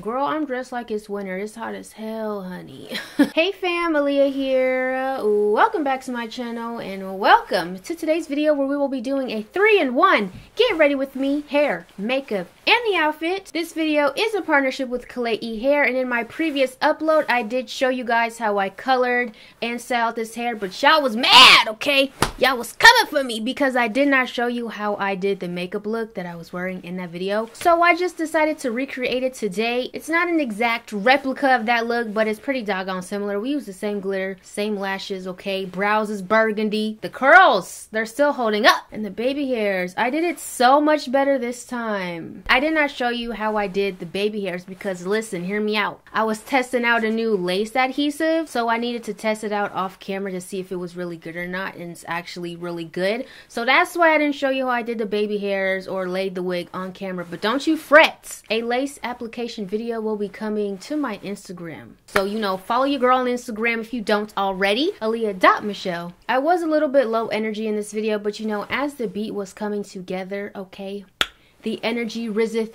Girl, I'm dressed like it's winter. It's hot as hell, honey. Hey fam, Ahliyah here. Welcome back to my channel and welcome to today's video where we will be doing a 3-in-1 get ready with me hair, makeup, and the outfit. This video is a partnership with Klaiyi hair, and in my previous upload I did show you guys how I colored and styled this hair, but y'all was mad, okay? Y'all was coming for me because I did not show you how I did the makeup look that I was wearing in that video. So I just decided to recreate it today. It's not an exact replica of that look, but it's pretty doggone similar. We use the same glitter, same lashes, okay? Brows is burgundy. The curls, they're still holding up. And the baby hairs, I did it so much better this time. I did not show you how I did the baby hairs because, listen, hear me out. I was testing out a new lace adhesive, so I needed to test it out off camera to see if it was really good or not, and it's actually really good. So that's why I didn't show you how I did the baby hairs or laid the wig on camera. But don't you fret. A lace application video will be coming to my Instagram. So, you know, follow your girl on Instagram if you don't already. Ahliyah.Michelle. I was a little bit low energy in this video, but you know, as the beat was coming together, okay, the energy riseth.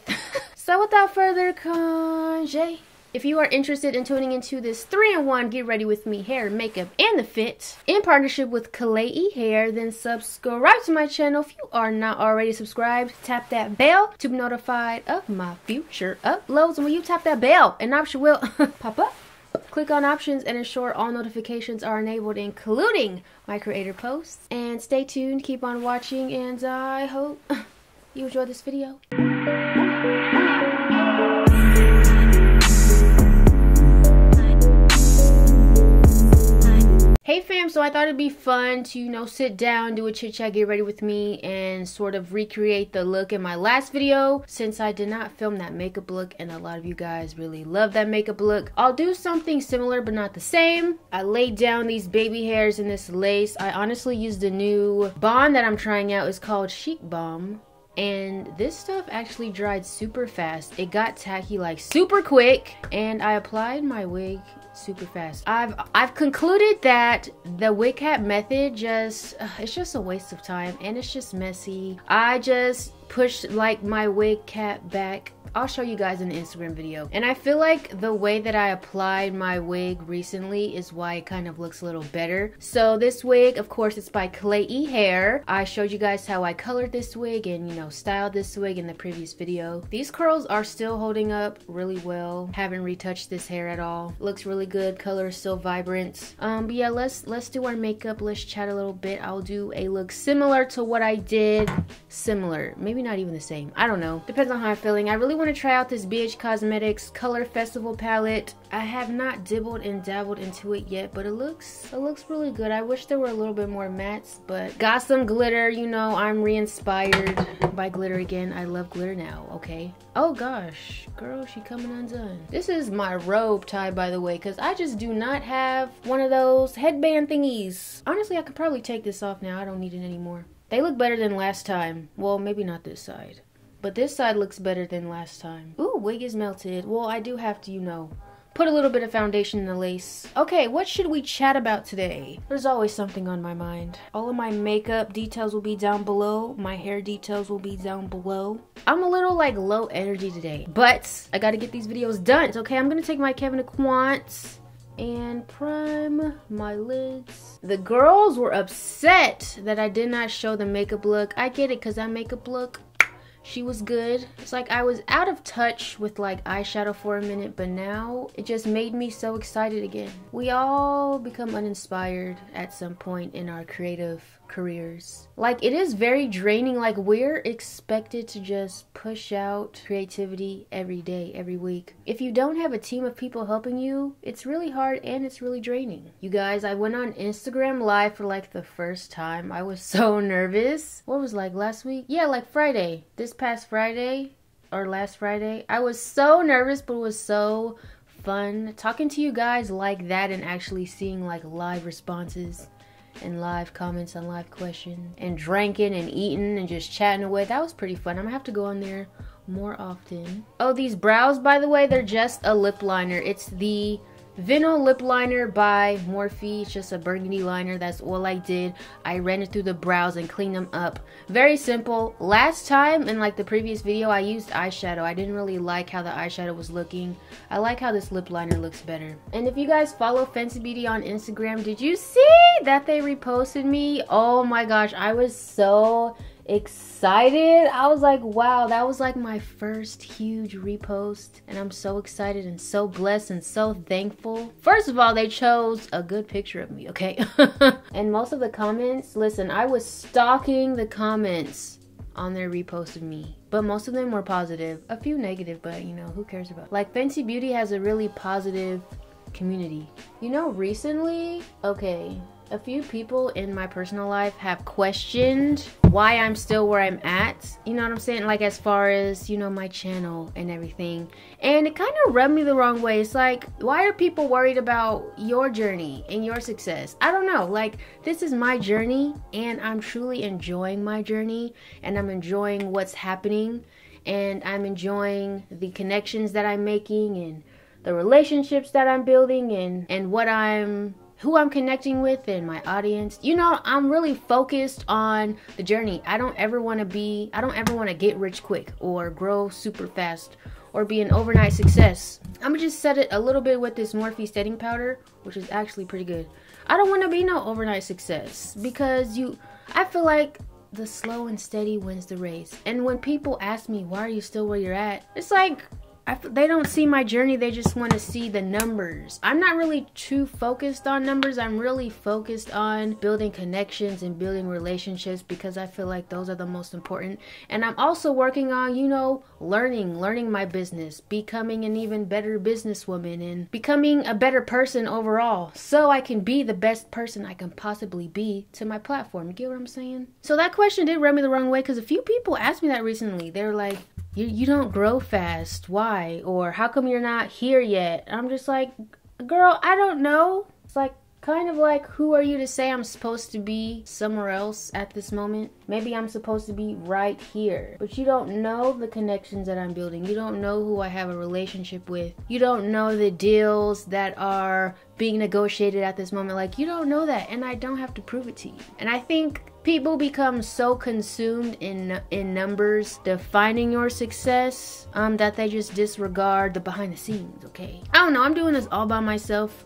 So without further congé, if you are interested in tuning into this 3-in-1 get ready with me hair, makeup, and the fit in partnership with Klaiyi hair, then subscribe to my channel. If you are not already subscribed, tap that bell to be notified of my future uploads. And when you tap that bell, an option will pop up. Click on options and ensure all notifications are enabled, including my creator posts. And stay tuned, keep on watching, and I hope you enjoy this video. Hey fam, so I thought it'd be fun to, you know, sit down, do a chit chat, get ready with me, and sort of recreate the look in my last video since I did not film that makeup look and a lot of you guys really love that makeup look. I'll do something similar but not the same. I laid down these baby hairs in this lace. I honestly used a new bond that I'm trying out. It's called Chic Balm. And this stuff actually dried super fast. It got tacky like super quick, and I applied my wig super fast. I've concluded that the wig cap method it's just a waste of time and it's just messy. I just pushed like my wig cap back. I'll show you guys in the Instagram video. And I feel like the way that I applied my wig recently is why it kind of looks a little better. So this wig, of course, it's by Klaiyi hair. I showed you guys how I colored this wig and, you know, styled this wig in the previous video. These curls are still holding up really well. Haven't retouched this hair at all. Looks really good. Color is still vibrant. But yeah, let's do our makeup. Let's chat a little bit. I'll do a look similar to what I did. Similar. Maybe not even the same. I don't know. Depends on how I'm feeling. I really want to try out this BH Cosmetics Color Festival palette. I have not dibbled and dabbled into it yet, but it looks really good. I wish there were a little bit more mattes, but got some glitter. You know, I'm re-inspired by glitter again. I love glitter now, okay? Oh gosh, girl, she coming undone. This is my robe tie, by the way, because I just do not have one of those headband thingies. Honestly, I could probably take this off now. I don't need it anymore. They look better than last time. Well, maybe not this side, but this side looks better than last time. Ooh, wig is melted. Well, I do have to, you know, put a little bit of foundation in the lace. Okay, what should we chat about today? There's always something on my mind. All of my makeup details will be down below. My hair details will be down below. I'm a little like low energy today, but I gotta get these videos done. Okay, I'm gonna take my Kevyn Aucoin and prime my lids. The girls were upset that I did not show the makeup look. I get it, because that makeup look, she was good. It's like I was out of touch with like eyeshadow for a minute, but now it just made me so excited again. We all become uninspired at some point in our creative careers. Like, it is very draining. Like, we're expected to just push out creativity every day, every week. If you don't have a team of people helping you, it's really hard and it's really draining. You guys, I went on Instagram Live for like the first time. I was so nervous. What was like last week? Yeah, like Friday. This past Friday or last Friday. I was so nervous, but it was so fun talking to you guys like that and actually seeing like live responses and live comments and live questions and drinking and eating and just chatting away. That was pretty fun. I'm gonna have to go on there more often. Oh, these brows, by the way, they're just a lip liner. It's the Vinyl lip liner by Morphe. It's just a burgundy liner. That's all I did. I ran it through the brows and cleaned them up. Very simple. Last time in like the previous video, I used eyeshadow. I didn't really like how the eyeshadow was looking. I like how this lip liner looks better. And if you guys follow Fenty Beauty on Instagram, did you see that they reposted me? Oh my gosh, I was so excited. I was like, wow, that was like my first huge repost, and I'm so excited and so blessed and so thankful. First of all, they chose a good picture of me, okay? And most of the comments, listen, I was stalking the comments on their repost of me, but most of them were positive. A few negative, but you know, who cares about, like, Fenty Beauty has a really positive community. You know, recently, okay, a few people in my personal life have questioned why I'm still where I'm at. You know what I'm saying? Like, as far as, you know, my channel and everything. And it kind of rubbed me the wrong way. It's like, why are people worried about your journey and your success? I don't know. Like, this is my journey, and I'm truly enjoying my journey, and I'm enjoying what's happening, and I'm enjoying the connections that I'm making, and the relationships that I'm building, and who I'm connecting with and my audience. You know, I'm really focused on the journey. I don't ever want to get rich quick or grow super fast or be an overnight success. I'm gonna just set it a little bit with this Morphe setting powder, which is actually pretty good. I don't want to be no overnight success, because I feel like the slow and steady wins the race. And when people ask me, why are you still where you're at? It's like, they don't see my journey. They just want to see the numbers. I'm not really too focused on numbers. I'm really focused on building connections and building relationships, because I feel like those are the most important. And I'm also working on, you know, learning my business, becoming an even better businesswoman, and becoming a better person overall, so I can be the best person I can possibly be to my platform. You get what I'm saying? So that question did rub me the wrong way, because a few people asked me that recently. They're like, you don't grow fast, why? Or how come you're not here yet? I'm just like, girl, I don't know. It's like, kind of like, who are you to say I'm supposed to be somewhere else at this moment? Maybe I'm supposed to be right here. But you don't know the connections that I'm building. You don't know who I have a relationship with. You don't know the deals that are being negotiated at this moment. Like, you don't know that, and I don't have to prove it to you. And I think people become so consumed in numbers defining your success that they just disregard the behind the scenes, okay? I don't know, I'm doing this all by myself.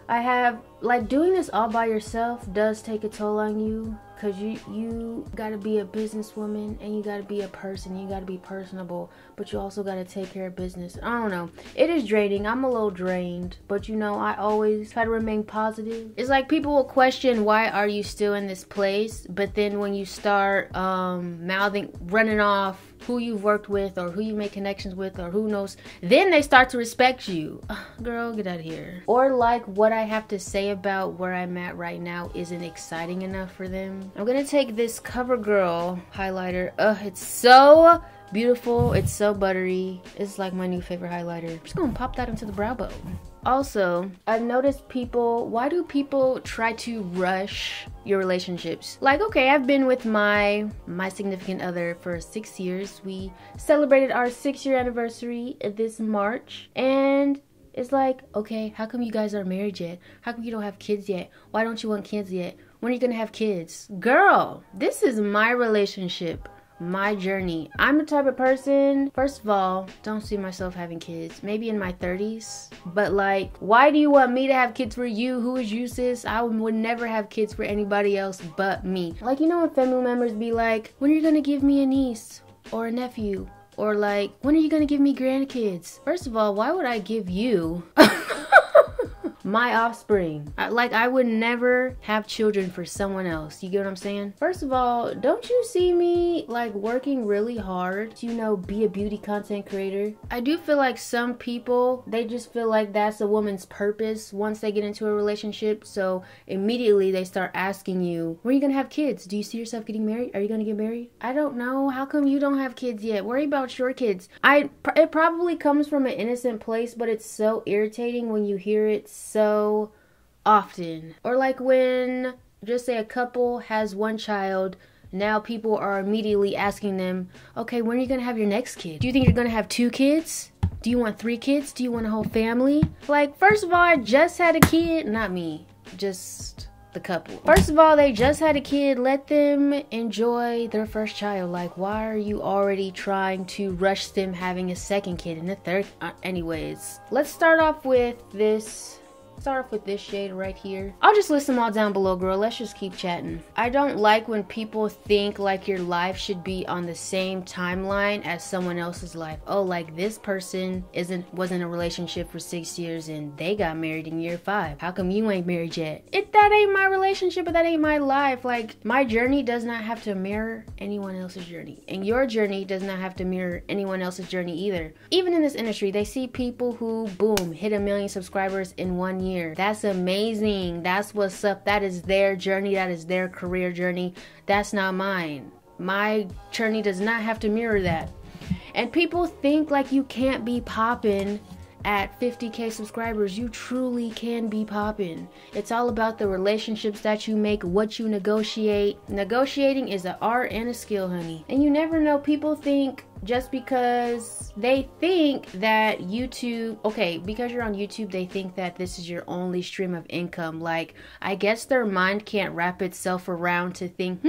Doing this all by yourself does take a toll on you, because you gotta be a businesswoman, and you gotta be a person. You gotta be personable, but you also gotta take care of business. I don't know, it is draining. I'm a little drained, but you know, I always try to remain positive. It's like, people will question, why are you still in this place? But then when you start running off who you've worked with, or who you make connections with, or who knows, then they start to respect you. Girl, get out of here. Or like, what I have to say about where I'm at right now isn't exciting enough for them. I'm gonna take this CoverGirl highlighter. It's so beautiful. It's so buttery. It's like my new favorite highlighter. I'm just gonna pop that into the brow bone. Also, I've noticed why do people try to rush your relationships? Like, okay, I've been with my significant other for 6 years. We celebrated our 6-year anniversary this March, and it's like, okay, how come you guys aren't married yet? How come you don't have kids yet? Why don't you want kids yet? When are you gonna have kids? Girl, this is my relationship, my journey. I'm the type of person, first of all, don't see myself having kids. Maybe in my 30s. But like, why do you want me to have kids for you? Who is you, sis? I would never have kids for anybody else but me. Like, you know when family members be like, when are you gonna give me a niece or a nephew? Or like, when are you gonna give me grandkids? First of all, why would I give you my offspring? I would never have children for someone else. You get what I'm saying? First of all, don't you see me like working really hard to, you know, be a beauty content creator? I do feel like some people, they just feel like that's a woman's purpose once they get into a relationship. So immediately they start asking you, when are you gonna have kids? Do you see yourself getting married? Are you gonna get married? I don't know. How come you don't have kids yet? Worry about your kids. It probably comes from an innocent place, but it's so irritating when you hear it so often. Or like when, just say a couple has one child, now people are immediately asking them, okay, when are you gonna have your next kid? Do you think you're gonna have 2 kids? Do you want 3 kids? Do you want a whole family? Like, first of all, I just had a kid. Not me, just the couple. First of all, they just had a kid. Let them enjoy their first child. Like, why are you already trying to rush them having a second kid and a third? Anyways, let's start off with this. Start off with this shade right here. I'll just list them all down below, girl. Let's just keep chatting. I don't like when people think like your life should be on the same timeline as someone else's life. Oh, like this person was in a relationship for 6 years and they got married in year 5. How come you ain't married yet? That ain't my relationship, but that ain't my life. Like, my journey does not have to mirror anyone else's journey, and your journey does not have to mirror anyone else's journey either. Even in this industry, they see people who, boom, hit 1 million subscribers in 1 year. That's amazing. That's what's up. That is their journey. That is their career journey. That's not mine. My journey does not have to mirror that. And people think like you can't be popping at 50K subscribers. You truly can be popping. It's all about the relationships that you make, what you negotiate. Negotiating is an art and a skill, honey. And you never know. People think just because they think that YouTube, okay, because you're on YouTube, they think that this is your only stream of income. Like, I guess their mind can't wrap itself around to think,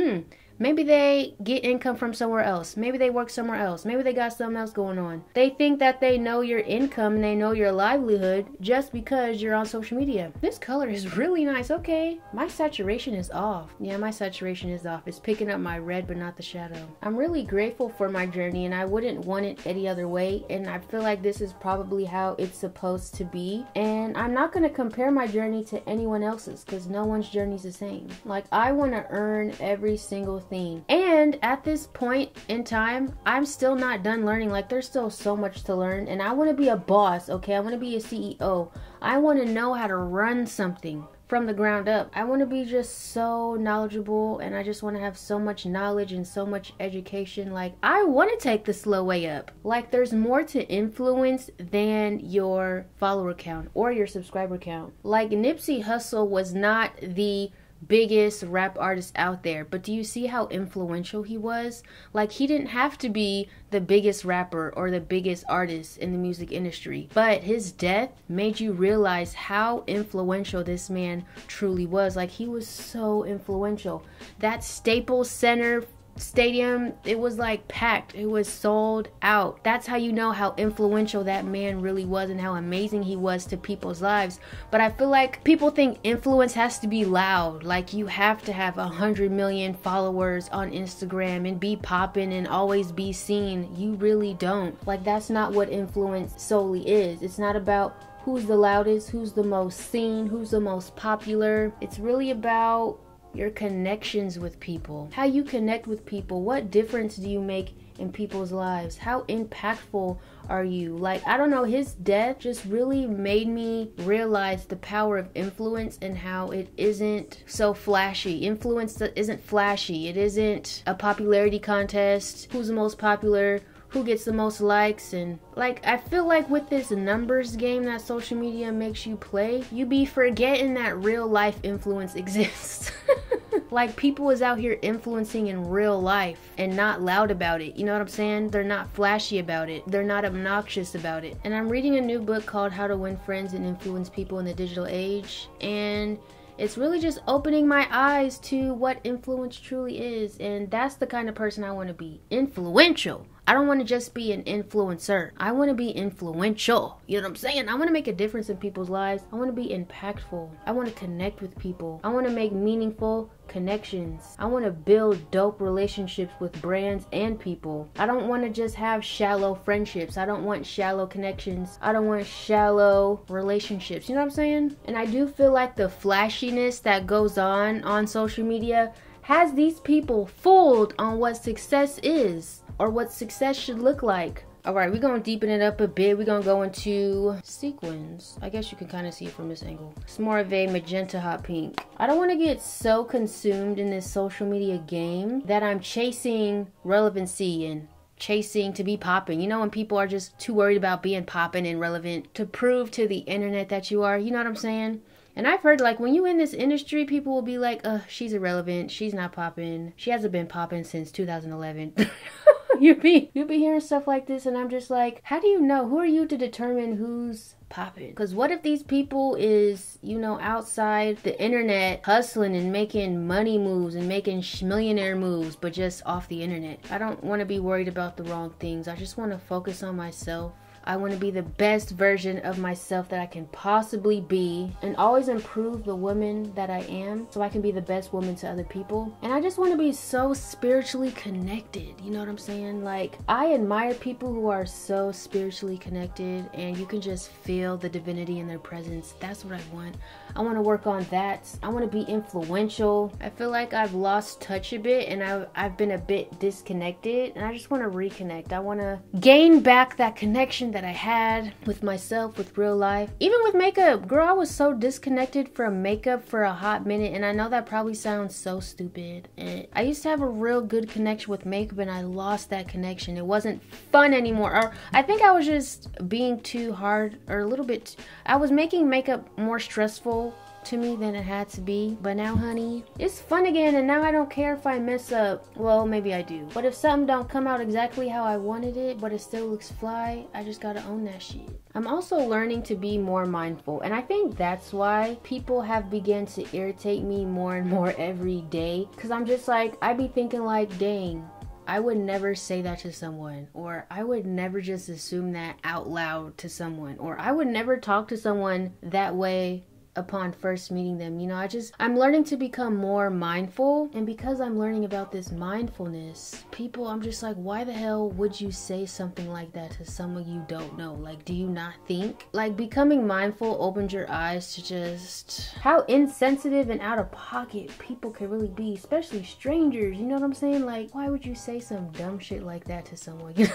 maybe they get income from somewhere else. Maybe they work somewhere else. Maybe they got something else going on. They think that they know your income and they know your livelihood just because you're on social media. This color is really nice. Okay, my saturation is off. Yeah, my saturation is off. It's picking up my red but not the shadow. I'm really grateful for my journey and I wouldn't want it any other way. And I feel like this is probably how it's supposed to be. And I'm not going to compare my journey to anyone else's because no one's journey is the same. Like, I want to earn every single thing. And at this point in time, I'm still not done learning. Like, there's still so much to learn and I want to be a boss, okay? I want to be a CEO. I want to know how to run something from the ground up. I want to be just so knowledgeable and I just want to have so much knowledge and so much education. Like, I want to take the slow way up. Like, there's more to influence than your follower count or your subscriber count. Like, Nipsey Hussle was not the biggest rap artist out there, but do you see how influential he was? Like, he didn't have to be the biggest rapper or the biggest artist in the music industry, but his death made you realize how influential this man truly was. Like, he was so influential. That Staples Center stadium, it was like packed. It was sold out. That's how you know how influential that man really was and how amazing he was to people's lives. But I feel like people think influence has to be loud. Like, you have to have 100 million followers on Instagram and be popping and always be seen. You really don't. Like, that's not what influence solely is. It's not about who's the loudest, who's the most seen, who's the most popular. It's really about your connections with people, how you connect with people. What difference do you make in people's lives? How impactful are you? Like, I don't know, his death just really made me realize the power of influence and how it isn't so flashy. Influence isn't flashy. It isn't a popularity contest. Who's the most popular? Who gets the most likes? And like, I feel like with this numbers game that social media makes you play, you be forgetting that real life influence exists. Like, people is out here influencing in real life and not loud about it. You know what I'm saying? They're not flashy about it. They're not obnoxious about it. And I'm reading a new book called How to Win Friends and Influence People in the Digital Age. And it's really just opening my eyes to what influence truly is. And that's the kind of person I want to be. Influential. I don't want to just be an influencer. I want to be influential. You know what I'm saying? I want to make a difference in people's lives. I want to be impactful. I want to connect with people. I want to make meaningful connections. I want to build dope relationships with brands and people. I don't want to just have shallow friendships. I don't want shallow connections. I don't want shallow relationships. You know what I'm saying? And I do feel like the flashiness that goes on social media has these people fooled on what success is or what success should look like. Alright, we're going to deepen it up a bit. We're going to go into sequins. I guess you can kind of see it from this angle. It's more of a magenta hot pink. I don't want to get so consumed in this social media game that I'm chasing relevancy and chasing to be popping. You know, when people are just too worried about being popping and relevant to prove to the internet that you are, you know what I'm saying? And I've heard like when you in this industry, people will be like, she's irrelevant, she's not popping, she hasn't been popping since 2011. You be hearing stuff like this, and I'm just like, how do you know? Who are you to determine who's popping? Because what if these people is, you know, outside the internet hustling and making money moves and making millionaire moves, but just off the internet? I don't want to be worried about the wrong things. I just want to focus on myself. I want to be the best version of myself that I can possibly be, and always improve the woman that I am so I can be the best woman to other people. And I just want to be so spiritually connected, you know what I'm saying? Like, I admire people who are so spiritually connected and you can just feel the divinity in their presence. That's what I want. I want to work on that. I want to be influential. I feel like I've lost touch a bit and I've been a bit disconnected, and I just want to reconnect. I want to gain back that connection that I had with myself, with real life. Even with makeup, girl, I was so disconnected from makeup for a hot minute, and I know that probably sounds so stupid. And I used to have a real good connection with makeup, and I lost that connection. It wasn't fun anymore, or I think I was just being too hard, or a little bit. I was making makeup more stressful to me than it had to be. But now, honey, it's fun again, and now I don't care if I mess up. Well, maybe I do, but if something don't come out exactly how I wanted it, but it still looks fly, I just gotta own that shit. I'm also learning to be more mindful, and I think that's why people have begun to irritate me more and more every day, because I'm just like, I be thinking like, dang, I would never say that to someone, or I would never just assume that out loud to someone, or I would never talk to someone that way upon first meeting them. You know, I'm learning to become more mindful, and because I'm learning about this mindfulness, people, I'm just like, why the hell would you say something like that to someone you don't know? Like, do you not think? Like, becoming mindful opens your eyes to just how insensitive and out of pocket people can really be, especially strangers, you know what I'm saying? Like, why would you say some dumb shit like that to someone, you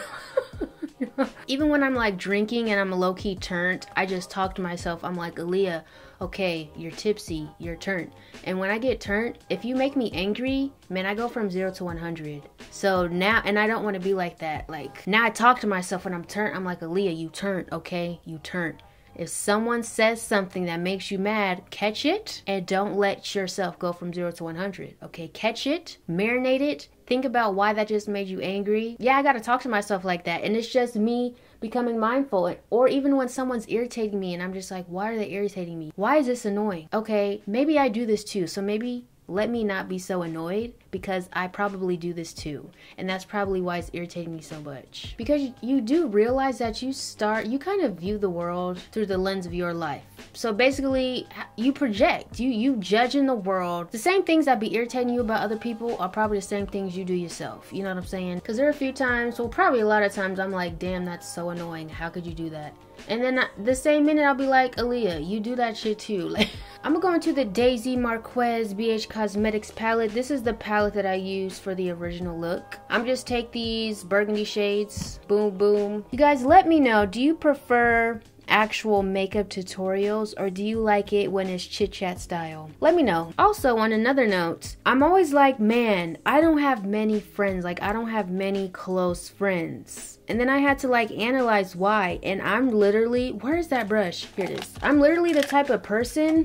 know? Even when I'm like drinking and I'm low-key turned, I just talk to myself. I'm like, Ahliyah, okay, you're tipsy, you're turned. And when I get turned, if you make me angry, man, I go from 0 to 100. So now, and I don't want to be like that. Like, now I talk to myself when I'm turned. I'm like, Ahliyah, you turned, okay? You turned. If someone says something that makes you mad, catch it and don't let yourself go from 0 to 100. Okay, catch it, marinate it, think about why that just made you angry. Yeah, I gotta talk to myself like that, and it's just me becoming mindful. Or even when someone's irritating me and I'm just like, why are they irritating me? Why is this annoying? Okay, maybe I do this too, so maybe let me not be so annoyed, because I probably do this too, and that's probably why it's irritating me so much. Because you do realize that you kind of view the world through the lens of your life. So basically, you project, you judge in the world. The same things that be irritating you about other people are probably the same things you do yourself. You know what I'm saying? Because there are a few times, well, probably a lot of times, I'm like, damn, that's so annoying. How could you do that? And then the same minute I'll be like, Ahliyah, you do that shit too. Like, I'm gonna go into the Daisy Marquez BH Cosmetics palette. This is the palette that I use for the original look. I'm just take these burgundy shades, boom, boom. You guys let me know, do you prefer actual makeup tutorials, or do you like it when it's chit chat style? Let me know. Also, on another note, I'm always like, man, I don't have many friends. Like, I don't have many close friends. And then I had to like analyze why, and I'm literally, where's that brush? Here it is. I'm literally the type of person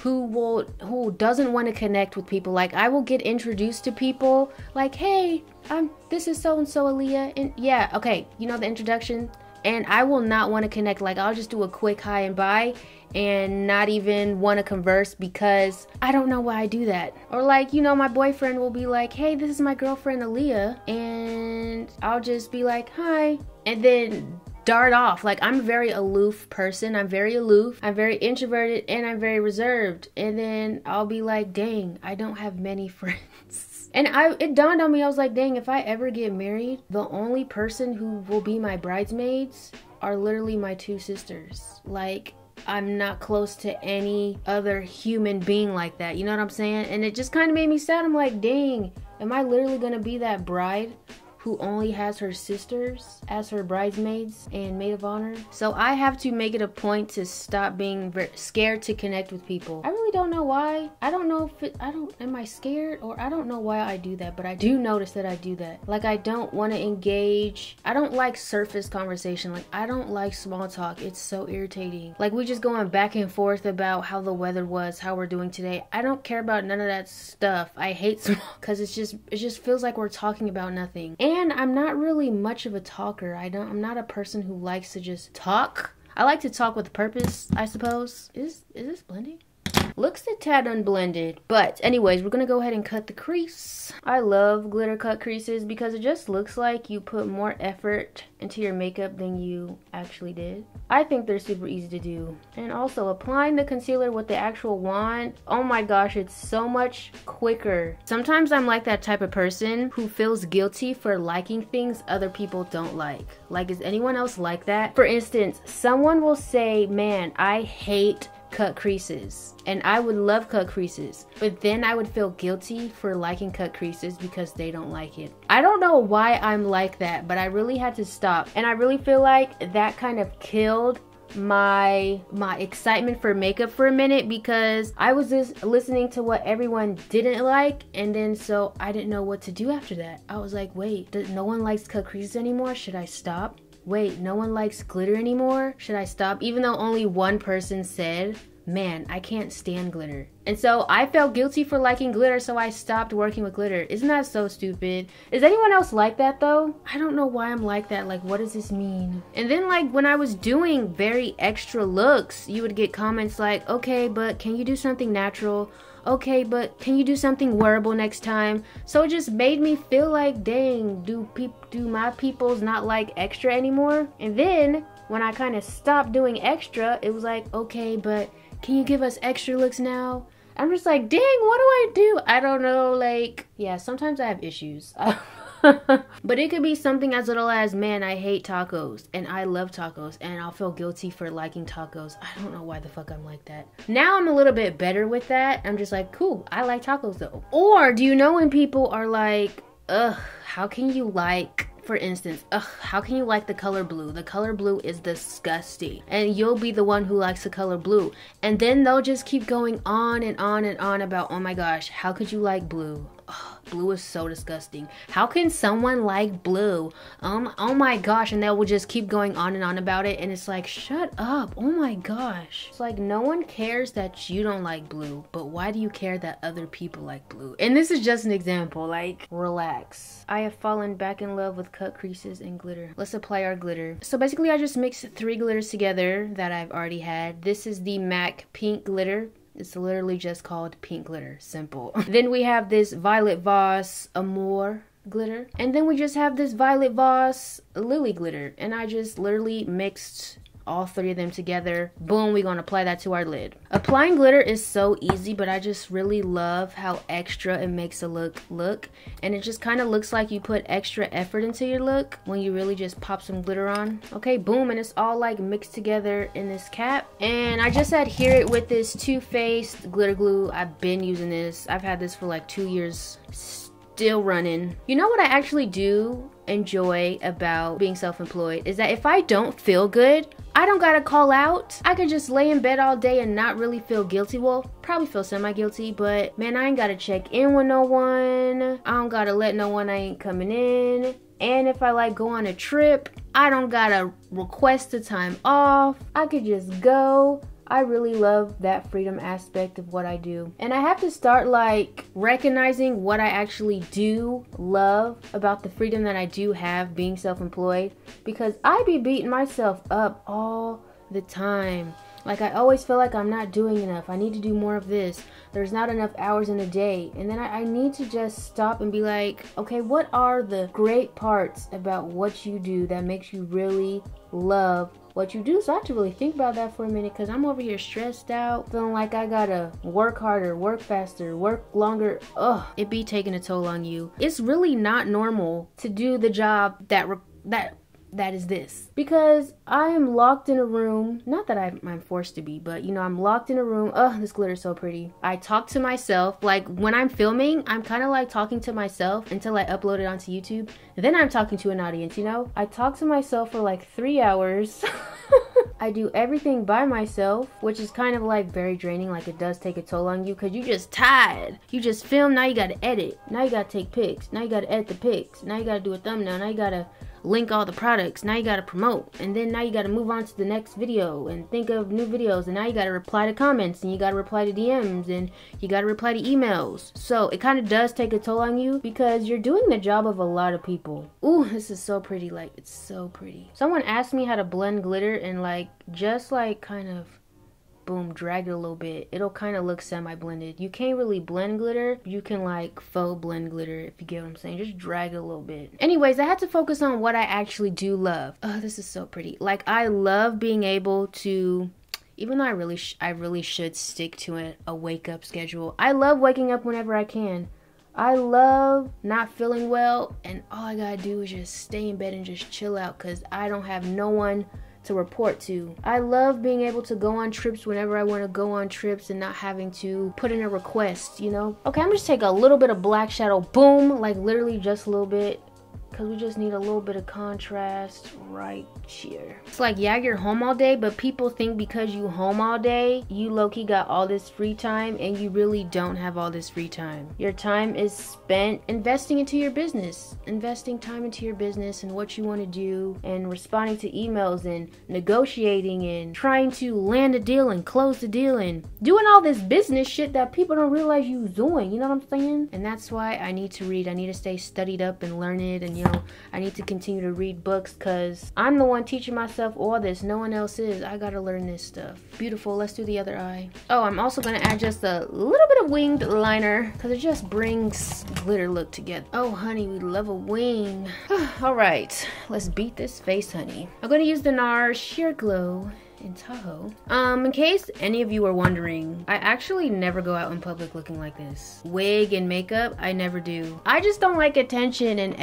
who doesn't want to connect with people. Like, I will get introduced to people like, hey, this is so and so, Ahliyah, and yeah, okay, you know, the introduction. And I will not want to connect. Like, I'll just do a quick hi and bye and not even want to converse, because I don't know why I do that. Or like, you know, my boyfriend will be like, hey, this is my girlfriend Ahliyah, and I'll just be like, hi, and then dart off. Like, I'm a very aloof person. I'm very aloof, I'm very introverted, and I'm very reserved. And then I'll be like, dang, I don't have many friends. And it dawned on me, I was like, dang, if I ever get married, the only person who will be my bridesmaids are literally my two sisters. Like, I'm not close to any other human being like that, you know what I'm saying? And it just kind of made me sad. I'm like, dang, am I literally gonna be that bride who only has her sisters as her bridesmaids and maid of honor. So I have to make it a point to stop being scared to connect with people. I really don't know why. I don't know if am I scared, or I don't know why I do that, but I do notice that I do that. Like, I don't want to engage. I don't like surface conversation. Like, I don't like small talk. It's so irritating. Like, we just going back and forth about how the weather was, how we're doing today. I don't care about none of that stuff. I hate small, because it just feels like we're talking about nothing. And I'm not really much of a talker. I'm not a person who likes to just talk. I like to talk with purpose, I suppose. Is this blending? Looks a tad unblended, but anyways, we're gonna go ahead and cut the crease. I love glitter cut creases because it just looks like you put more effort into your makeup than you actually did. I think they're super easy to do. And also, applying the concealer with the actual wand, oh my gosh, it's so much quicker. Sometimes I'm like that type of person who feels guilty for liking things other people don't like. Like, is anyone else like that? For instance, someone will say, man, I hate cut creases, and I would love cut creases, but then I would feel guilty for liking cut creases because they don't like it. I don't know why I'm like that, but I really had to stop, and I really feel like that kind of killed my excitement for makeup for a minute, because I was just listening to what everyone didn't like, and then so I didn't know what to do after that. I was like, wait, no one likes cut creases anymore? Should I stop? Wait, no one likes glitter anymore? Should I stop? Even though only one person said, man, I can't stand glitter. And so I felt guilty for liking glitter, so I stopped working with glitter. Isn't that so stupid? Is anyone else like that though? I don't know why I'm like that. Like, what does this mean? And then, like, when I was doing very extra looks, you would get comments like, okay, but can you do something natural? Okay, but can you do something wearable next time? So it just made me feel like, dang, do my peoples not like extra anymore? And then when I kind of stopped doing extra, it was like, okay, but can you give us extra looks now? I'm just like, dang, what do I do? I don't know. Like, yeah, sometimes I have issues. But it could be something as little as, man, I hate tacos and I love tacos, and I'll feel guilty for liking tacos. I don't know why the fuck I'm like that. Now I'm a little bit better with that. I'm just like, cool, I like tacos though. Or do you know when people are like, ugh, how can you like, for instance, ugh, how can you like the color blue? The color blue is disgusting. And you'll be the one who likes the color blue. And then they'll just keep going on and on and on about, oh my gosh, how could you like blue? Ugh, blue is so disgusting. How can someone like blue? Oh my gosh. And they will just keep going on and on about it. And it's like, shut up. Oh my gosh. It's like, no one cares that you don't like blue, but why do you care that other people like blue? And this is just an example. Like, relax. I have fallen back in love with cut creases and glitter. Let's apply our glitter. So basically, I just mixed 3 glitters together that I've already had. This is the MAC pink glitter. It's literally just called pink glitter. Simple. Then we have this violet Voss Amour glitter. And then we just have this violet Voss Lily glitter. And I just literally mixed all 3 of them together. Boom, we're gonna apply that to our lid. Applying glitter is so easy, but I just really love how extra it makes a look. And it just kind of looks like you put extra effort into your look when you really just pop some glitter on. Okay, boom, and it's all like mixed together in this cap. And I just adhere it with this Too Faced glitter glue. I've been using this. I've had this for like 2 years. Still running. You know what I actually do enjoy about being self-employed is that if I don't feel good, I don't gotta call out. I could just lay in bed all day and not really feel guilty. Well, probably feel semi-guilty, but man, I ain't gotta check in with no one. I don't gotta let no one I ain't coming in. And if I like go on a trip, I don't gotta request a time off. I could just go. I really love that freedom aspect of what I do. And I have to start like recognizing what I actually do love about the freedom that I do have being self-employed, because I be beating myself up all the time. Like, I always feel like I'm not doing enough. I need to do more of this. There's not enough hours in a day. And then I need to just stop and be like, okay, what are the great parts about what you do that makes you really love what you do? So I have to really think about that for a minute, because I'm over here stressed out, feeling like I gotta work harder, work faster, work longer. Ugh, it be taking a toll on you. It's really not normal to do the job that that is this. Because I am locked in a room, not that I'm forced to be, but you know, I'm locked in a room. Oh, this glitter is so pretty. I talk to myself. Like when I'm filming, I'm kind of like talking to myself until I upload it onto YouTube. And then I'm talking to an audience, you know? I talk to myself for like 3 hours. I do everything by myself, which is kind of like very draining. Like it does take a toll on you because you just tired. You just film, now you gotta edit. Now you gotta take pics. Now you gotta edit the pics. Now you gotta do a thumbnail. Now you gotta link all the products. Now you gotta promote. And then now you gotta move on to the next video and think of new videos. And now you gotta reply to comments and you gotta reply to DMs and you gotta reply to emails. So it kind of does take a toll on you because you're doing the job of a lot of people. Ooh, this is so pretty. Like, it's so pretty. Someone asked me how to blend glitter and like, just like kind of boom, drag it a little bit. It'll kind of look semi-blended. You can't really blend glitter. You can like faux blend glitter, if you get what I'm saying. Just drag it a little bit. Anyways, I had to focus on what I actually do love. Oh, this is so pretty. Like I love being able to, even though I really should stick to a wake up schedule. I love waking up whenever I can. I love not feeling well and all I gotta do is just stay in bed and just chill out because I don't have no one to report to. I love being able to go on trips whenever I want to go on trips and not having to put in a request, you know? Okay, I'm just take a little bit of black shadow, boom, like literally just a little bit, because we just need a little bit of contrast right here. It's like, yeah, you're home all day, but people think because you home all day, you low-key got all this free time, and you really don't have all this free time. Your time is spent investing into your business, investing time into your business and what you want to do, and responding to emails and negotiating and trying to land a deal and close the deal and doing all this business shit that people don't realize you doing, you know what I'm saying? And that's why I need to read. I need to stay studied up and learn it, and you know, I need to continue to read books because I'm the one teaching myself all this. No one else is. I gotta learn this stuff. Beautiful. Let's do the other eye. Oh, I'm also gonna add just a little bit of winged liner because it just brings glitter look together. Oh, honey, we love a wing. All right, let's beat this face, honey. I'm gonna use the NARS Sheer Glow in Tahoe. In case any of you are wondering, I actually never go out in public looking like this. Wig and makeup, I never do. I just don't like attention, and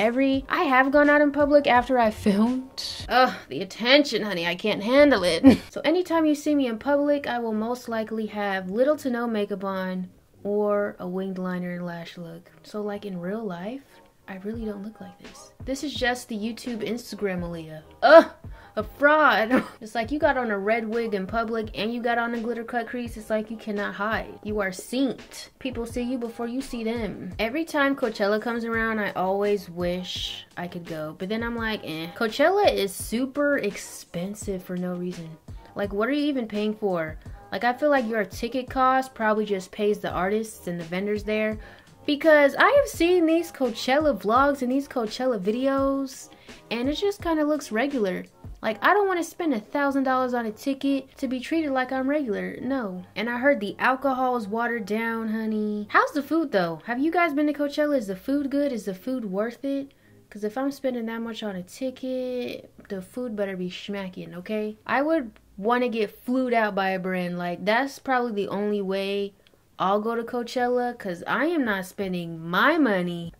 I have gone out in public after I filmed. Ugh, the attention, honey, I can't handle it. So anytime you see me in public, I will most likely have little to no makeup on or a winged liner and lash look. So like in real life, I really don't look like this. This is just the YouTube Instagram Ahliyah. Ugh! A fraud. It's like you got on a red wig in public and you got on a glitter cut crease. It's like you cannot hide. You are synced. People see you before you see them. Every time Coachella comes around, I always wish I could go. But then I'm like, eh. Coachella is super expensive for no reason. Like, what are you even paying for? Like, I feel like your ticket cost probably just pays the artists and the vendors there. Because I have seen these Coachella vlogs and these Coachella videos, and it just kind of looks regular. Like, I don't want to spend $1,000 on a ticket to be treated like I'm regular. No. And I heard the alcohol is watered down, honey. How's the food, though? Have you guys been to Coachella? Is the food good? Is the food worth it? Because if I'm spending that much on a ticket, the food better be smacking, okay? I would want to get flued out by a brand. Like, that's probably the only way I'll go to Coachella, because I am not spending my money.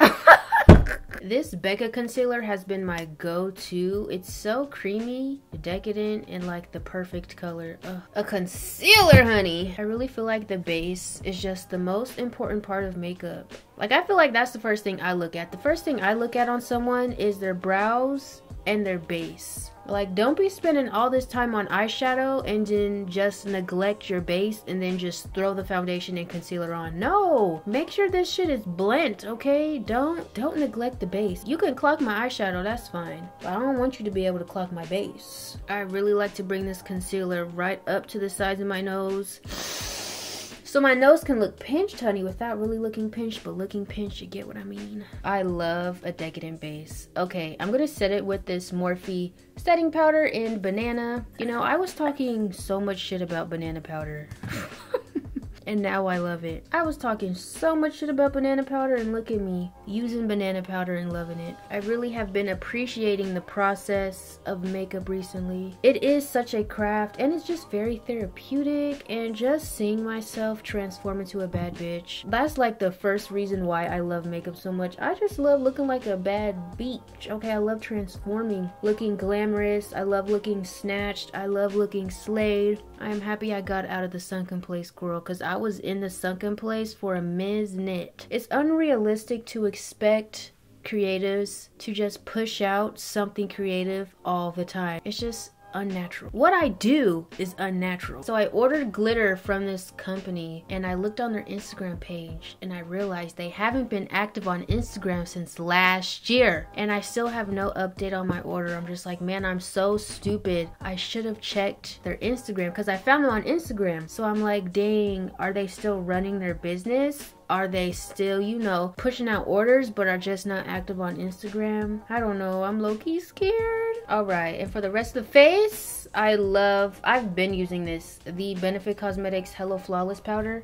This Becca concealer has been my go-to. It's so creamy, decadent, and like the perfect color. Ugh. A concealer, honey. I really feel like the base is just the most important part of makeup. Like, I feel like that's the first thing I look at. The first thing I look at on someone is their brows and their base. Like, don't be spending all this time on eyeshadow and then just neglect your base and then just throw the foundation and concealer on. No! Make sure this shit is blent, okay? Don't neglect the base. You can clock my eyeshadow, that's fine. But I don't want you to be able to clock my base. I really like to bring this concealer right up to the sides of my nose, so my nose can look pinched, honey, without really looking pinched, but looking pinched, you get what I mean? I love a decadent base. Okay, I'm gonna set it with this Morphe setting powder in banana. You know, I was talking so much shit about banana powder. and now I love it. I was talking so much shit about banana powder, and look at me using banana powder and loving it. I really have been appreciating the process of makeup recently. It is such a craft, and it's just very therapeutic, and just seeing myself transform into a bad bitch. That's like the first reason why I love makeup so much. I just love looking like a bad bitch. Okay, I love transforming, looking glamorous. I love looking snatched. I love looking slayed. I am happy I got out of the sunken place, girl, because I was in the sunken place for a minute. It's unrealistic to expect creatives to just push out something creative all the time. It's just unnatural. What I do is unnatural. So I ordered glitter from this company, and I looked on their Instagram page, and I realized they haven't been active on Instagram since last year, and I still have no update on my order. I'm just like, man, I'm so stupid. I should have checked their Instagram, because I found them on Instagram. So I'm like, dang, are they still running their business? Are they still, you know, pushing out orders but are just not active on Instagram? I don't know. I'm low-key scared. Alright, and for the rest of the face, I've been using this, the Benefit Cosmetics Hello Flawless Powder.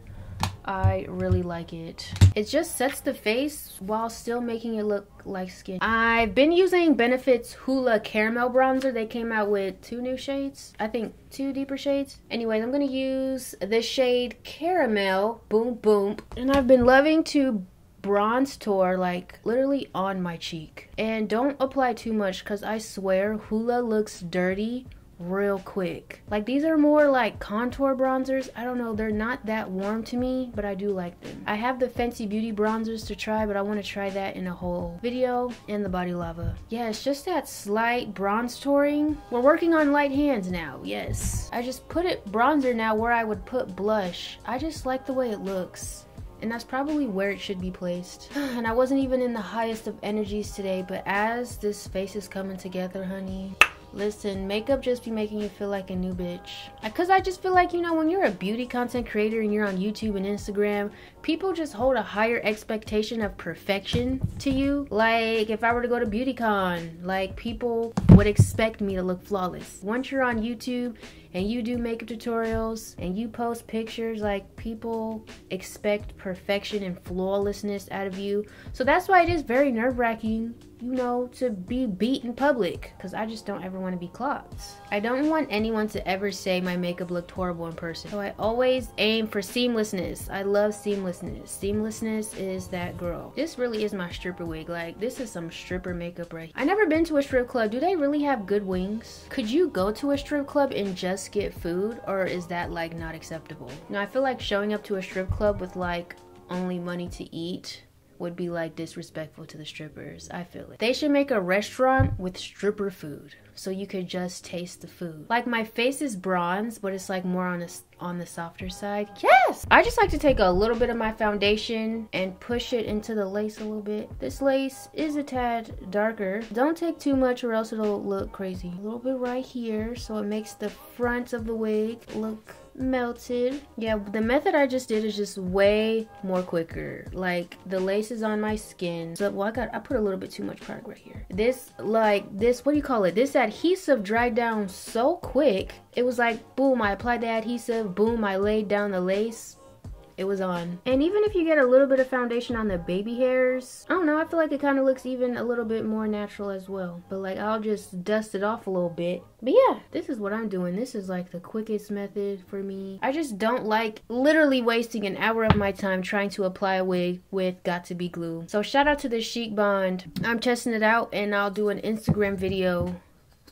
I really like it. It just sets the face while still making it look like skin. I've been using Benefit's Hula Caramel Bronzer. They came out with 2 new shades. I think 2 deeper shades. Anyways, I'm gonna use this shade Caramel, Boom Boom. And I've been loving to bronze tour like literally on my cheek. And don't apply too much, because I swear Hula looks dirty real quick. Like, these are more like contour bronzers. I don't know, they're not that warm to me, but I do like them. I have the Fenty Beauty bronzers to try, but I want to try that in a whole video, and the Body Lava. Yeah, it's just that slight bronze touring. We're working on light hands now. Yes, I just put it bronzer now where I would put blush. I just like the way it looks, and that's probably where it should be placed. And I wasn't even in the highest of energies today, but as this face is coming together, honey, listen, makeup just be making you feel like a new bitch. Because I just feel like, you know, when you're a beauty content creator and you're on YouTube and Instagram, people just hold a higher expectation of perfection to you. Like, if I were to go to BeautyCon, like, people would expect me to look flawless. Once you're on YouTube and you do makeup tutorials and you post pictures, like, people expect perfection and flawlessness out of you. So that's why it is very nerve-wracking, you know, to be beat in public, because I just don't ever want to be clocked. I don't want anyone to ever say my makeup looked horrible in person. So I always aim for seamlessness. I love seamlessness. Seamlessness is that girl. This really is my stripper wig. Like, this is some stripper makeup right here. I never been to a strip club. Do they really have good wings? Could you go to a strip club and just get food, or is that like not acceptable? Now, I feel like showing up to a strip club with like only money to eat would be like disrespectful to the strippers. I feel it. They should make a restaurant with stripper food, so you could just taste the food. Like, my face is bronze, but it's like more on the softer side. Yes! I just like to take a little bit of my foundation and push it into the lace a little bit. This lace is a tad darker. Don't take too much or else it'll look crazy. A little bit right here, so it makes the front of the wig look melted. Yeah, the method I just did is just way more quicker. Like, the lace is on my skin. So, well, I put a little bit too much product right here. This, what do you call it? This adhesive dried down so quick. It was like, boom, I applied the adhesive, boom, I laid down the lace. It was on. And even if you get a little bit of foundation on the baby hairs, I don't know, I feel like it kind of looks even a little bit more natural as well. But like, I'll just dust it off a little bit. But yeah, this is what I'm doing. This is like the quickest method for me. I just don't like literally wasting an hour of my time trying to apply a wig with got to be glue. So shout out to the Chic Bond. I'm testing it out, and I'll do an Instagram video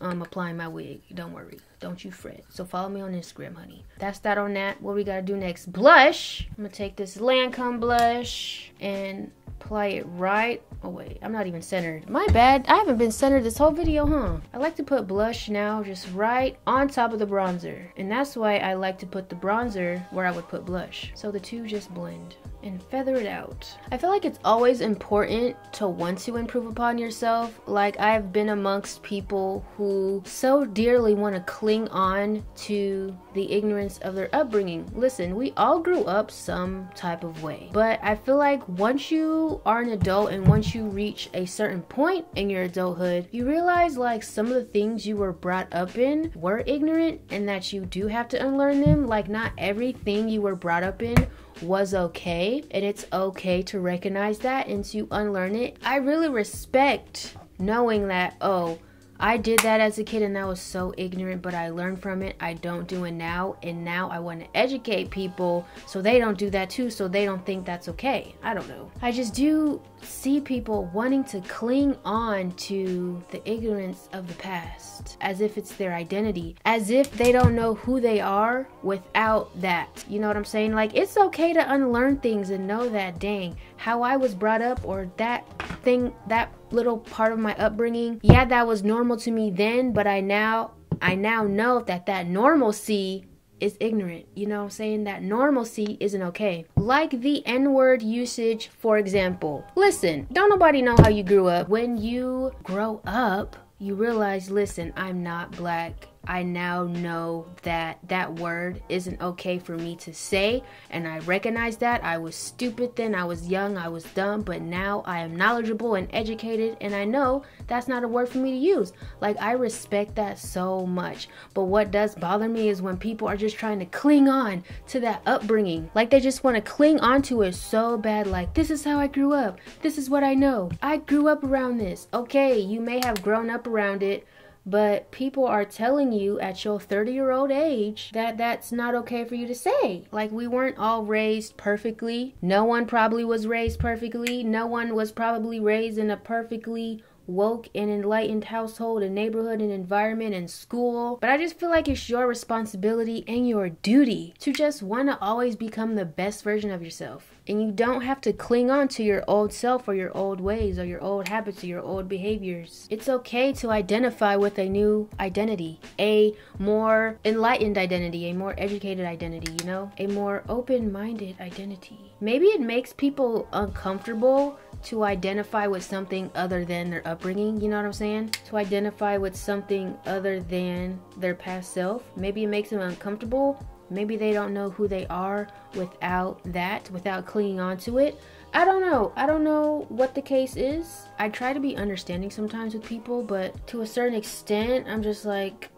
applying my wig. Don't worry, don't you fret. So follow me on Instagram, honey. That's that on that. What we gotta do next? Blush. I'm gonna take this Lancome blush and apply it right. Oh wait, I'm not even centered. My bad. I haven't been centered this whole video, huh? I like to put blush now just right on top of the bronzer, and that's why I like to put the bronzer where I would put blush, so the two just blend. and feather it out. I feel like it's always important to want to improve upon yourself. Like, I've been amongst people who so dearly want to cling on to the ignorance of their upbringing. Listen, we all grew up some type of way, but I feel like once you are an adult and once you reach a certain point in your adulthood, you realize like some of the things you were brought up in were ignorant and that you do have to unlearn them. Like, not everything you were brought up in was okay, and it's okay to recognize that and to unlearn it. I really respect knowing that, oh, I did that as a kid and that was so ignorant, but I learned from it. I don't do it now, and now I want to educate people so they don't do that too, so they don't think that's okay. I don't know. I just do see people wanting to cling on to the ignorance of the past as if it's their identity, as if they don't know who they are without that. You know what I'm saying? Like, it's okay to unlearn things and know that, dang, how I was brought up, or that thing, that little part of my upbringing, yeah, that was normal to me then, but I now know that that normalcy is ignorant. You know what I'm saying? That normalcy isn't okay. Like the N-word usage, for example. Listen, don't nobody know how you grew up. When you grow up, you realize, listen, I'm not black. I now know that that word isn't okay for me to say, and I recognize that. I was stupid then, I was young, I was dumb, but now I am knowledgeable and educated, and I know that's not a word for me to use. Like, I respect that so much. But what does bother me is when people are just trying to cling on to that upbringing. Like, they just want to cling on to it so bad. Like, this is how I grew up. This is what I know. I grew up around this. Okay, you may have grown up around it, but people are telling you at your 30-year-old age that that's not okay for you to say. Like, we weren't all raised perfectly. No one probably was raised perfectly. No one was probably raised in a perfectly woke and enlightened household and neighborhood and environment and school. But I just feel like it's your responsibility and your duty to just want to always become the best version of yourself. And you don't have to cling on to your old self or your old ways or your old habits or your old behaviors. It's okay to identify with a new identity, a more enlightened identity, a more educated identity, you know, a more open-minded identity. Maybe it makes people uncomfortable to identify with something other than their upbringing, you know what I'm saying? To identify with something other than their past self. Maybe it makes them uncomfortable. Maybe they don't know who they are without that, without clinging on to it. I don't know. I don't know what the case is. I try to be understanding sometimes with people, but to a certain extent, I'm just like,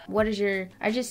what is your...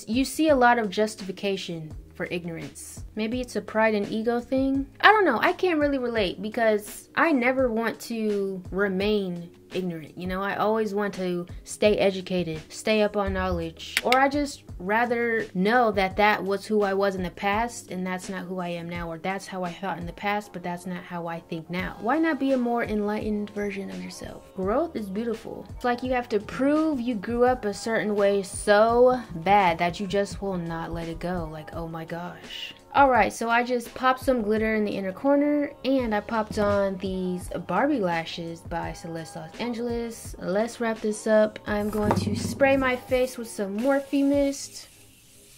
you see a lot of justification for ignorance. Maybe it's a pride and ego thing. I don't know. I can't really relate because I never want to remain ignorant. You know, I always want to stay educated, stay up on knowledge, or I just rather know that that was who I was in the past and that's not who I am now, or that's how I thought in the past, but that's not how I think now. Why not be a more enlightened version of yourself? Growth is beautiful. It's like you have to prove you grew up a certain way so bad that you just will not let it go. Like, oh my gosh. Alright, so I just popped some glitter in the inner corner and I popped on these Barbie lashes by Celeste Los Angeles. Let's wrap this up. I'm going to spray my face with some Morphe mist.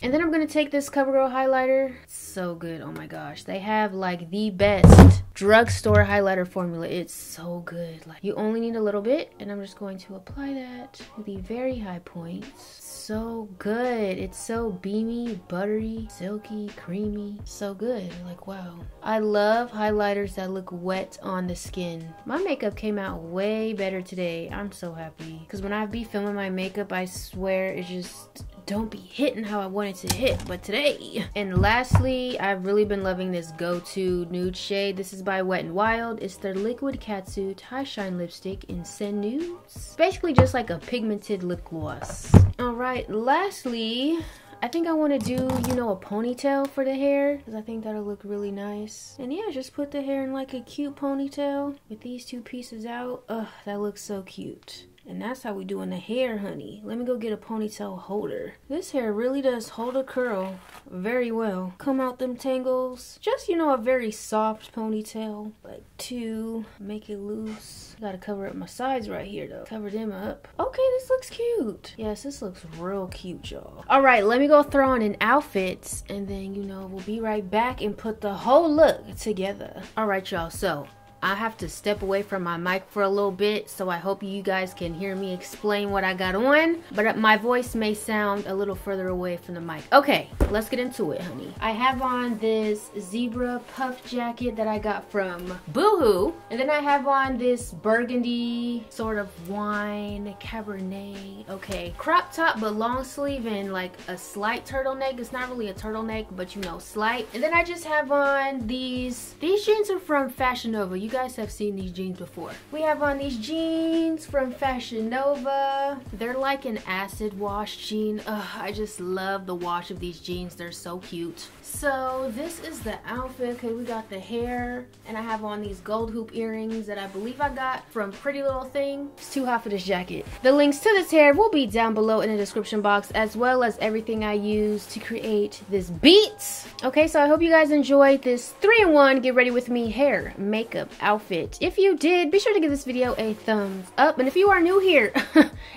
And then I'm going to take this CoverGirl highlighter. It's so good, oh my gosh. They have like the best drugstore highlighter formula. It's so good. Like, you only need a little bit, and I'm just going to apply that to the very high points. So good. It's so beamy, buttery, silky, creamy. So good. Like, wow. I love highlighters that look wet on the skin. My makeup came out way better today. I'm so happy. Because when I be filming my makeup, I swear it just don't be hitting how I want it to hit, but today. And lastly, I've really been loving this go-to nude shade. This is by Wet n Wild. It's their Liquid Catsuit High Shine Lipstick in Sand Nudes. Basically just like a pigmented lip gloss. Alright, lastly, I think I want to do, you know, a ponytail for the hair, because I think that'll look really nice. And yeah, just put the hair in like a cute ponytail with these two pieces out. Ugh, that looks so cute. And that's how we doing the hair, honey. Let me go get a ponytail holder. This hair really does hold a curl very well. Come out them tangles. Just, you know, a very soft ponytail. Like to make it loose. Gotta cover up my sides right here though. Cover them up. Okay, this looks cute. Yes, this looks real cute, y'all. All right, let me go throw on an outfit and then, you know, we'll be right back and put the whole look together. All right, y'all, so I have to step away from my mic for a little bit, so I hope you guys can hear me explain what I got on, but my voice may sound a little further away from the mic. Okay, let's get into it, honey. I have on this zebra puff jacket that I got from Boohoo, and then I have on this burgundy sort of wine cabernet, okay, crop top but long sleeve and like a slight turtleneck. It's not really a turtleneck, but you know, slight. And then I just have on these jeans are from Fashion Nova. You guys have seen these jeans before. We have on these jeans from Fashion Nova. They're like an acid wash jean. Ugh, I just love the wash of these jeans. They're so cute. So this is the outfit. Okay, we got the hair, and I have on these gold hoop earrings that I believe I got from Pretty Little Thing. It's too hot for this jacket. The links to this hair will be down below in the description box, as well as everything I use to create this beat. Okay, so I hope you guys enjoyed this 3-in-1 get ready with me hair, makeup, outfit. If you did, be sure to give this video a thumbs up. And if you are new here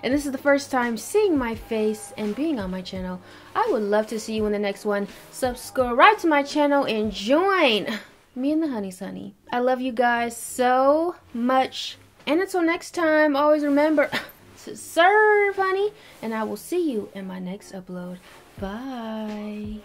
and this is the first time seeing my face and being on my channel, I would love to see you in the next one. Subscribe to my channel and join me and the honeys, honey. I love you guys so much. And until next time, always remember to serve, honey. And I will see you in my next upload. Bye.